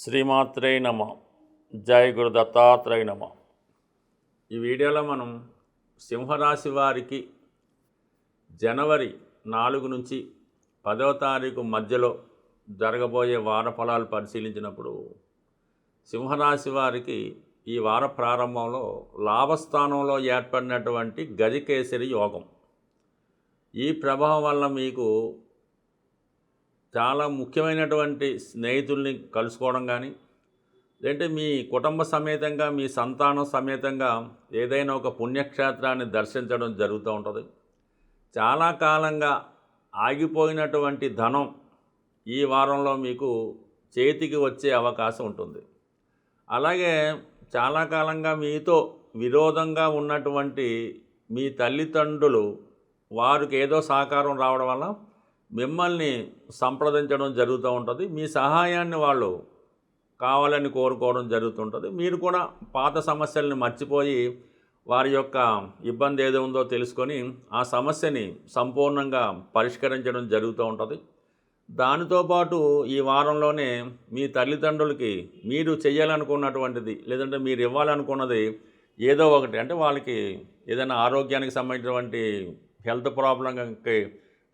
శ్రీమాత్రే నమ. జై గురు దత్తాత్రేయ నమ. ఈ వీడియోలో మనం సింహరాశి వారికి జనవరి 4 నుంచి 10వ తారీఖు మధ్యలో జరగబోయే వార ఫలాలు పరిశీలించినప్పుడు సింహరాశి వారికి ఈ వార ప్రారంభంలో లాభస్థానంలో ఏర్పడినటువంటి గజకేసరి యోగం, ఈ ప్రభావం వల్ల మీకు చాలా ముఖ్యమైనటువంటి స్నేహితుల్ని కలుసుకోవడం కానీ, లేదంటే మీ కుటుంబ సమేతంగా మీ సంతానం సమేతంగా ఏదైనా ఒక పుణ్యక్షేత్రాన్ని దర్శించడం జరుగుతూ ఉంటుంది. చాలా కాలంగా ఆగిపోయినటువంటి ధనం ఈ వారంలో మీకు చేతికి వచ్చే అవకాశం ఉంటుంది. అలాగే చాలా కాలంగా మీతో విరోధంగా ఉన్నటువంటి మీ తల్లిదండ్రులు వారికి ఏదో సహకారం రావడం వల్ల మిమ్మల్ని సంప్రదించడం జరుగుతూ ఉంటుంది. మీ సహాయాన్ని వాళ్ళు కావాలని కోరుకోవడం జరుగుతుంటుంది. మీరు కూడా పాత సమస్యల్ని మర్చిపోయి వారి యొక్క ఇబ్బంది ఏదో ఉందో తెలుసుకొని ఆ సమస్యని సంపూర్ణంగా పరిష్కరించడం జరుగుతూ ఉంటుంది. దానితో పాటు ఈ వారంలోనే మీ తల్లిదండ్రులకి మీరు చేయాలనుకున్నటువంటిది, లేదంటే మీరు ఇవ్వాలనుకున్నది ఏదో ఒకటి, అంటే వాళ్ళకి ఏదైనా ఆరోగ్యానికి సంబంధించినటువంటి హెల్త్ ప్రాబ్లంకి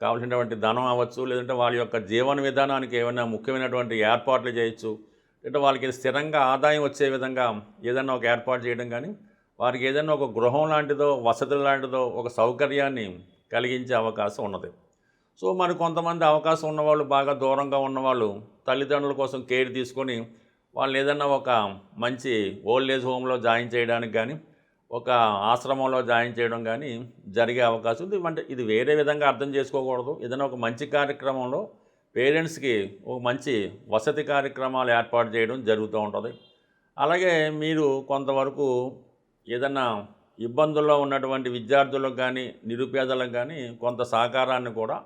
కావాల్సినటువంటి ధనం అవ్వచ్చు, లేదంటే వాళ్ళ యొక్క జీవన విధానానికి ఏమైనా ముఖ్యమైనటువంటి ఏర్పాట్లు చేయొచ్చు, లేదంటే వాళ్ళకి స్థిరంగా ఆదాయం వచ్చే విధంగా ఏదైనా ఒక ఏర్పాటు చేయడం కానీ, వారికి ఏదైనా ఒక గృహం లాంటిదో వసతులు లాంటిదో ఒక సౌకర్యాన్ని కలిగించే అవకాశం ఉన్నది. సో మరి కొంతమంది అవకాశం ఉన్నవాళ్ళు, బాగా దూరంగా ఉన్నవాళ్ళు తల్లిదండ్రుల కోసం కేర్ తీసుకొని వాళ్ళు ఏదైనా ఒక మంచి ఓల్డ్ ఏజ్ హోమ్లో జాయిన్ చేయడానికి కానీ, ఒక ఆశ్రమంలో జాయిన్ చేయడం కానీ జరిగే అవకాశం ఉంది. అంటే ఇది వేరే విధంగా అర్థం చేసుకోకూడదు. ఏదైనా ఒక మంచి కార్యక్రమంలో పేరెంట్స్కి ఒక మంచి వసతి కార్యక్రమాలు ఏర్పాటు చేయడం జరుగుతూ ఉంటుంది. అలాగే మీరు కొంతవరకు ఏదైనా ఇబ్బందుల్లో ఉన్నటువంటి విద్యార్థులకు కానీ నిరుపేదలకు కానీ కొంత సహకారాన్ని కూడా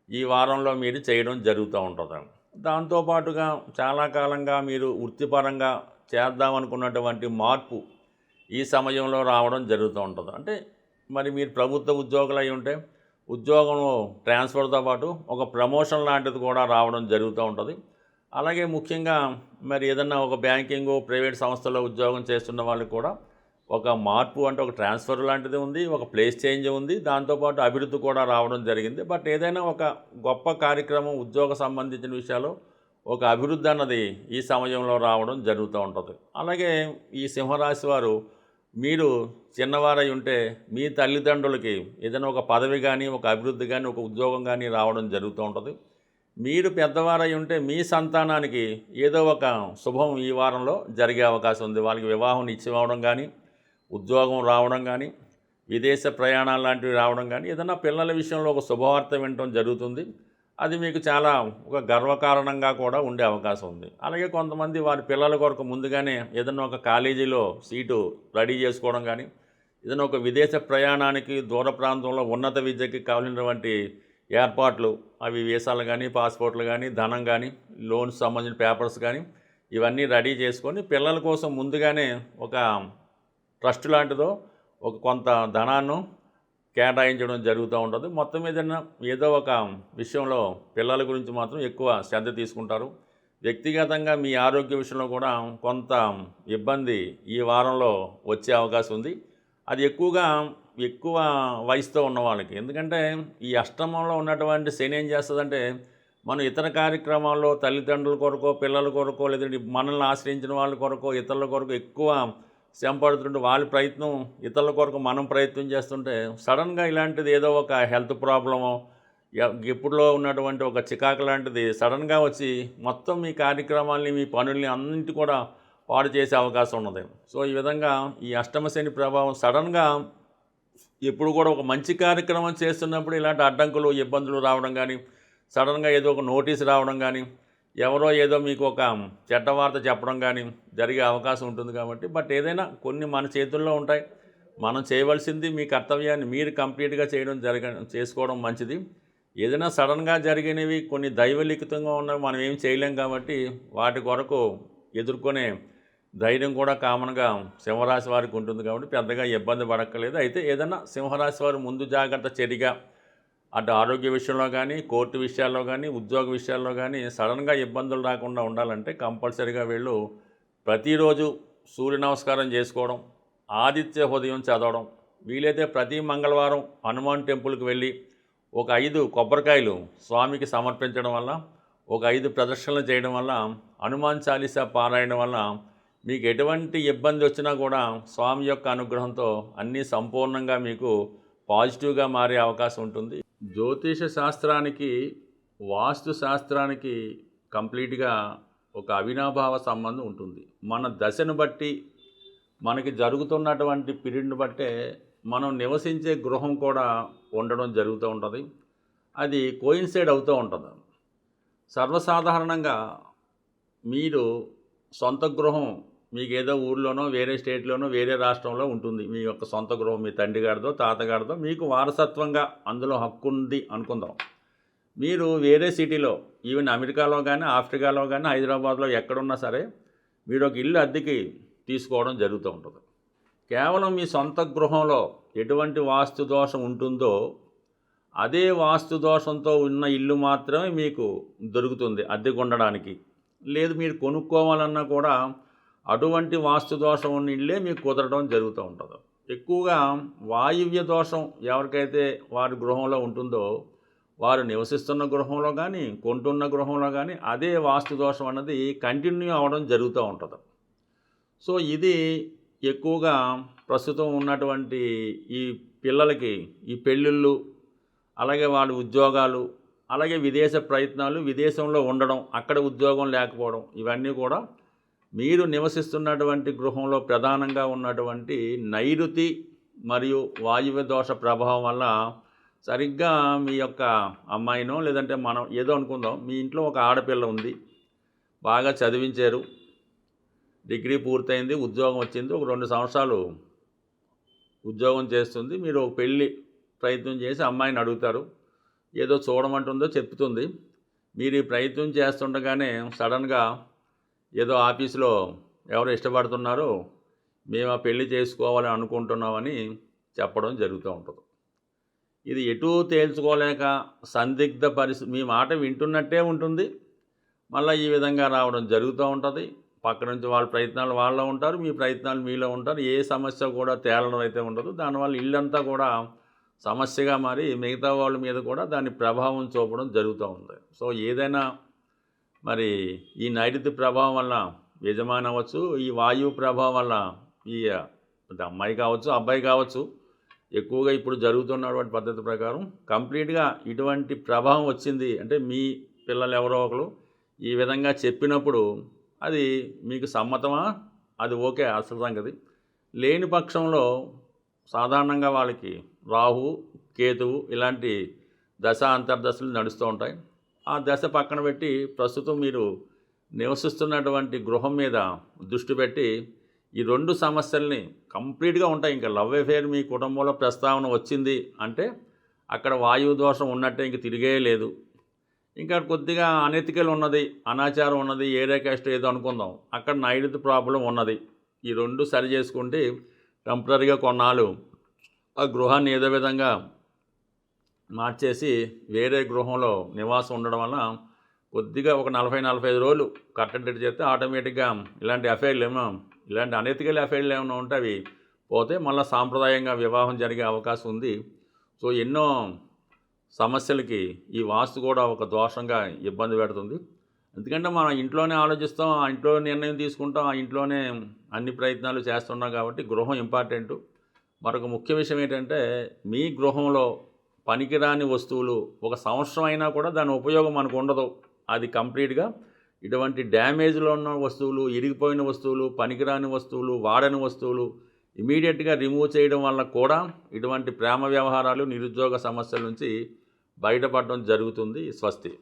ఈ వారంలో మీరు చేయడం జరుగుతూ ఉంటుంది. దాంతోపాటుగా చాలా కాలంగా మీరు వృత్తిపరంగా చేద్దామనుకున్నటువంటి మార్పు ఈ సమయంలో రావడం జరుగుతూ ఉంటుంది. అంటే మరి మీరు ప్రభుత్వ ఉద్యోగులు అయి ఉంటే ఉద్యోగం ట్రాన్స్ఫర్తో పాటు ఒక ప్రమోషన్ లాంటిది కూడా రావడం జరుగుతూ ఉంటుంది. అలాగే ముఖ్యంగా మరి ఏదన్నా ఒక బ్యాంకింగ్ ప్రైవేట్ సంస్థలో ఉద్యోగం చేస్తున్న వాళ్ళకి కూడా ఒక మార్పు, అంటే ఒక ట్రాన్స్ఫర్ లాంటిది ఉంది, ఒక ప్లేస్ చేంజ్ ఉంది, దాంతోపాటు అభివృద్ధి కూడా రావడం జరిగింది. బట్ ఏదైనా ఒక గొప్ప కార్యక్రమం ఉద్యోగ సంబంధించిన విషయాలు ఒక అభివృద్ధి అన్నది ఈ సమయంలో రావడం జరుగుతూ ఉంటుంది. అలాగే ఈ సింహరాశి వారు మీరు చిన్నవారై ఉంటే మీ తల్లిదండ్రులకి ఏదైనా ఒక పదవి కానీ, ఒక అభివృద్ధి కానీ, ఒక ఉద్యోగం కానీ రావడం జరుగుతూ ఉంటుంది. మీరు పెద్దవారై ఉంటే మీ సంతానానికి ఏదో ఒక శుభం ఈ వారంలో జరిగే అవకాశం ఉంది. వాళ్ళకి వివాహం నిశ్చయమవడం కానీ, ఉద్యోగం రావడం కానీ, విదేశ ప్రయాణాలు లాంటివి రావడం కానీ, ఏదైనా పిల్లల విషయంలో ఒక శుభవార్త వినటం జరుగుతుంది. అది మీకు చాలా ఒక గర్వకారణంగా కూడా ఉండే అవకాశం ఉంది. అలాగే కొంతమంది వారి పిల్లల కొరకు ముందుగానే ఏదైనా ఒక కాలేజీలో సీటు రెడీ చేసుకోవడం కానీ, ఏదైనా ఒక విదేశ ప్రయాణానికి దూర ప్రాంతంలో ఉన్నత విద్యకి కావాల్సినటువంటి ఏర్పాట్లు, అవి వీసాలు కానీ, పాస్పోర్ట్లు కానీ, ధనం కానీ, లోన్స్ సంబంధించిన పేపర్స్ కానీ ఇవన్నీ రెడీ చేసుకొని పిల్లల కోసం ముందుగానే ఒక ట్రస్ట్ లాంటిదో ఒక కొంత ధనాన్ని కేటాయించడం జరుగుతూ ఉంటుంది. మొత్తం మీద ఏదో ఒక విషయంలో పిల్లల గురించి మాత్రం ఎక్కువ శ్రద్ధ తీసుకుంటారు. వ్యక్తిగతంగా మీ ఆరోగ్య విషయంలో కూడా కొంత ఇబ్బంది ఈ వారంలో వచ్చే అవకాశం ఉంది. అది ఎక్కువ వయసుతో ఉన్న వాళ్ళకి. ఎందుకంటే ఈ అష్టమంలో ఉన్నటువంటి శని ఏం చేస్తుందంటే, మనం ఇతర కార్యక్రమాల్లో తల్లిదండ్రుల కొరకో, పిల్లల కొరకో, లేదంటే మనల్ని ఆశ్రయించిన వాళ్ళ కొరకో, ఇతరుల కొరకు ఎక్కువ శ్రమ పడుతుంటే వాళ్ళ ప్రయత్నం ఇతరుల కొరకు మనం ప్రయత్నం చేస్తుంటే సడన్గా ఇలాంటిది ఏదో ఒక హెల్త్ ప్రాబ్లమో, ఎప్పుడులో ఉన్నటువంటి ఒక చికాకు లాంటిది సడన్గా వచ్చి మొత్తం మీ కార్యక్రమాల్ని, మీ పనుల్ని అన్నింటి కూడా పాడు చేసే అవకాశం ఉన్నది. సో ఈ విధంగా ఈ అష్టమ శని ప్రభావం సడన్గా ఎప్పుడు కూడా ఒక మంచి కార్యక్రమం చేస్తున్నప్పుడు ఇలాంటి అడ్డంకులు, ఇబ్బందులు రావడం కానీ, సడన్గా ఏదో ఒక నోటీస్ రావడం కానీ, ఎవరో ఏదో మీకు ఒక చెడ్డ వార్త చెప్పడం కానీ జరిగే అవకాశం ఉంటుంది. కాబట్టి బట్ ఏదైనా కొన్ని మన చేతుల్లో ఉంటాయి. మనం చేయవలసింది మీ కర్తవ్యాన్ని మీరు కంప్లీట్గా చేసుకోవడం మంచిది. ఏదైనా సడన్గా జరిగినవి కొన్ని దైవలిఖితంగా ఉన్నవి మనం ఏం చేయలేం. కాబట్టి వాటి కొరకు ఎదుర్కొనే ధైర్యం కూడా కామన్గా సింహరాశి వారికి ఉంటుంది. కాబట్టి పెద్దగా ఇబ్బంది పడక్కర్లేదు. అయితే ఏదైనా సింహరాశి వారు ముందు జాగ్రత్త చర్యగా అటు ఆరోగ్య విషయంలో కానీ, కోర్టు విషయాల్లో కానీ, ఉద్యోగ విషయాల్లో కానీ సడన్గా ఇబ్బందులు రాకుండా ఉండాలంటే కంపల్సరీగా వీళ్ళు ప్రతిరోజు సూర్య నమస్కారం చేసుకోవడం, ఆదిత్య హృదయం చదవడం, వీలైతే ప్రతి మంగళవారం హనుమాన్ టెంపుల్కి వెళ్ళి ఒక 5 కొబ్బరికాయలు స్వామికి సమర్పించడం వల్ల, ఒక 5 ప్రదక్షిణలు చేయడం వల్ల, హనుమాన్ చాలీసా పారాయణం వల్ల మీకు ఎటువంటి ఇబ్బంది వచ్చినా కూడా స్వామి యొక్క అనుగ్రహంతో అన్నీ సంపూర్ణంగా మీకు పాజిటివ్గా మారే అవకాశం ఉంటుంది. జ్యోతిష శాస్త్రానికి, వాస్తు శాస్త్రానికి కంప్లీట్గా ఒక అవినాభావ సంబంధం ఉంటుంది. మన దశను బట్టి, మనకి జరుగుతున్నటువంటి పీరియడ్ని బట్టే మనం నివసించే గృహం కూడా ఉండడం జరుగుతూ ఉంటుంది. అది కోయిన్సైడ్ అవుతూ ఉంటుంది. సర్వసాధారణంగా మీరు సొంత గృహం మీకు ఏదో ఊర్లోనో, వేరే స్టేట్లోనో, వేరే రాష్ట్రంలో ఉంటుంది. మీ యొక్క సొంత గృహం మీ తండ్రి గారిదో, తాతగారిదో మీకు వారసత్వంగా అందులో హక్కు ఉంది అనుకుందాం. మీరు వేరే సిటీలో, ఈవెన్ అమెరికాలో కానీ, ఆఫ్రికాలో కానీ, హైదరాబాద్లో ఎక్కడున్నా సరే మీరు ఒక ఇల్లు అద్దెకి తీసుకోవడం జరుగుతూ ఉంటుంది. కేవలం మీ సొంత గృహంలో ఎటువంటి వాస్తు దోషం ఉంటుందో అదే వాస్తు దోషంతో ఉన్న ఇల్లు మాత్రమే మీకు దొరుకుతుంది అద్దెకు ఉండడానికి. లేదు మీరు కొనుక్కోవాలన్నా కూడా అటువంటి వాస్తు దోషం ఉన్న ఇల్లే మీకు కుదరడం జరుగుతూ ఉంటుంది. ఎక్కువగా వాయువ్య దోషం ఎవరికైతే వారి గృహంలో ఉంటుందో వారు నివసిస్తున్న గృహంలో కానీ, కొంటున్న గృహంలో కానీ అదే వాస్తు దోషం అన్నది కంటిన్యూ అవ్వడం జరుగుతూ ఉంటుంది. సో ఇది ఎక్కువగా ప్రస్తుతం ఉన్నటువంటి ఈ పిల్లలకి ఈ పెళ్ళిళ్ళు, అలాగే వాళ్ళ ఉద్యోగాలు, అలాగే విదేశ ప్రయత్నాలు, విదేశంలో ఉండడం, అక్కడ ఉద్యోగం లేకపోవడం, ఇవన్నీ కూడా మీరు నివసిస్తున్నటువంటి గృహంలో ప్రధానంగా ఉన్నటువంటి నైరుతి మరియు వాయువ్య దోష ప్రభావం వల్ల సరిగ్గా మీ యొక్క అమ్మాయినో, లేదంటే మనం ఏదో అనుకుందాం, మీ ఇంట్లో ఒక ఆడపిల్ల ఉంది, బాగా చదివించారు, డిగ్రీ పూర్తయింది, ఉద్యోగం వచ్చింది, ఒక 2 సంవత్సరాలు ఉద్యోగం చేస్తుంది. మీరు ఒక పెళ్ళి ప్రయత్నం చేసి అమ్మాయిని అడుగుతారు, ఏదో చూడమంటుందో చెప్తుంది. మీరు ఈ ప్రయత్నం చేస్తుండగానే సడన్గా ఏదో ఆఫీసులో ఎవరు ఇష్టపడుతున్నారో మేము ఆ పెళ్లి చేసుకోవాలని అనుకుంటున్నామని చెప్పడం జరుగుతూ ఉంటుంది. ఇది ఎటూ తేల్చుకోలేక సందిగ్ధ పరిస్థితి, మీ మాట వింటున్నట్టే ఉంటుంది, మళ్ళీ ఈ విధంగా రావడం జరుగుతూ ఉంటుంది. పక్క నుంచి వాళ్ళ ప్రయత్నాలు వాళ్ళలో ఉంటారు, మీ ప్రయత్నాలు మీలో ఉంటారు. ఏ సమస్య కూడా తేలడం అయితే ఉండదు. దానివల్ల ఇల్లంతా కూడా సమస్యగా మారి మిగతా వాళ్ళ మీద కూడా దాని ప్రభావం చూపడం జరుగుతూ ఉంది. సో ఏదైనా మరి ఈ నైరుతి ప్రభావం వల్ల యజమాని అవ్వచ్చు, ఈ వాయువు ప్రభావం వల్ల ఈ అమ్మాయి కావచ్చు, అబ్బాయి కావచ్చు, ఎక్కువగా ఇప్పుడు జరుగుతున్నటువంటి పద్ధతి ప్రకారం కంప్లీట్గా ఇటువంటి ప్రభావం వచ్చింది అంటే మీ పిల్లలు ఎవరో ఒకరు ఈ విధంగా చెప్పినప్పుడు అది మీకు సమ్మతమా, అది ఓకే అసలు సంగతి. లేని పక్షంలో సాధారణంగా వాళ్ళకి రాహు, కేతువు ఇలాంటి దశ అంతర్దశలు నడుస్తూ ఉంటాయి. ఆ దశ పక్కన పెట్టి ప్రస్తుతం మీరు నివసిస్తున్నటువంటి గృహం మీద దృష్టి పెట్టి ఈ 2 సమస్యల్ని కంప్లీట్గా ఉంటాయి. ఇంకా లవ్ అఫేర్ మీ కుటుంబంలో ప్రస్తావన వచ్చింది అంటే అక్కడ వాయువు దోషం ఉన్నట్టే, ఇంక తిరిగే లేదు. ఇంకా కొద్దిగా అనెతికల్ ఉన్నది, అనాచారం ఉన్నది, ఏరియా క్యాస్ట్ ఏదో అనుకుందాం, అక్కడ నైరుతి ప్రాబ్లం ఉన్నది. ఈ 2 సరి చేసుకుంటే టెంపరీగా కొన్నాళ్ళు ఆ గృహాన్ని ఏదో విధంగా మార్చేసి వేరే గృహంలో నివాసం ఉండడం వల్ల కొద్దిగా ఒక 40-45 రోజులు కట్టడి చేస్తే ఆటోమేటిక్గా ఇలాంటి అఫైర్లు ఏమో, ఇలాంటి అనెతికల్ అఫైర్లు ఏమైనా ఉంటే అవి పోతే మళ్ళీ సాంప్రదాయంగా వివాహం జరిగే అవకాశం ఉంది. సో ఎన్నో సమస్యలకి ఈ వాస్తు కూడా ఒక దోషంగా ఇబ్బంది పెడుతుంది. ఎందుకంటే మనం ఇంట్లోనే ఆలోచిస్తాం, ఆ ఇంట్లో నిర్ణయం తీసుకుంటాం, ఆ ఇంట్లోనే అన్ని ప్రయత్నాలు చేస్తున్నాం కాబట్టి గృహం ఇంపార్టెంటు. మరొక ముఖ్య విషయం ఏంటంటే మీ గృహంలో పనికిరాని వస్తువులు ఒక సంవత్సరం అయినా కూడా దాని ఉపయోగం మనకు ఉండదు. అది కంప్లీట్గా ఇటువంటి డ్యామేజ్లో ఉన్న వస్తువులు, ఇరిగిపోయిన వస్తువులు, పనికిరాని వస్తువులు, వాడని వస్తువులు ఇమీడియట్గా రిమూవ్ చేయడం వల్ల కూడా ఇటువంటి ప్రేమ వ్యవహారాలు, నిరుద్యోగ సమస్యల నుంచి బయటపడడం జరుగుతుంది. స్వస్తి.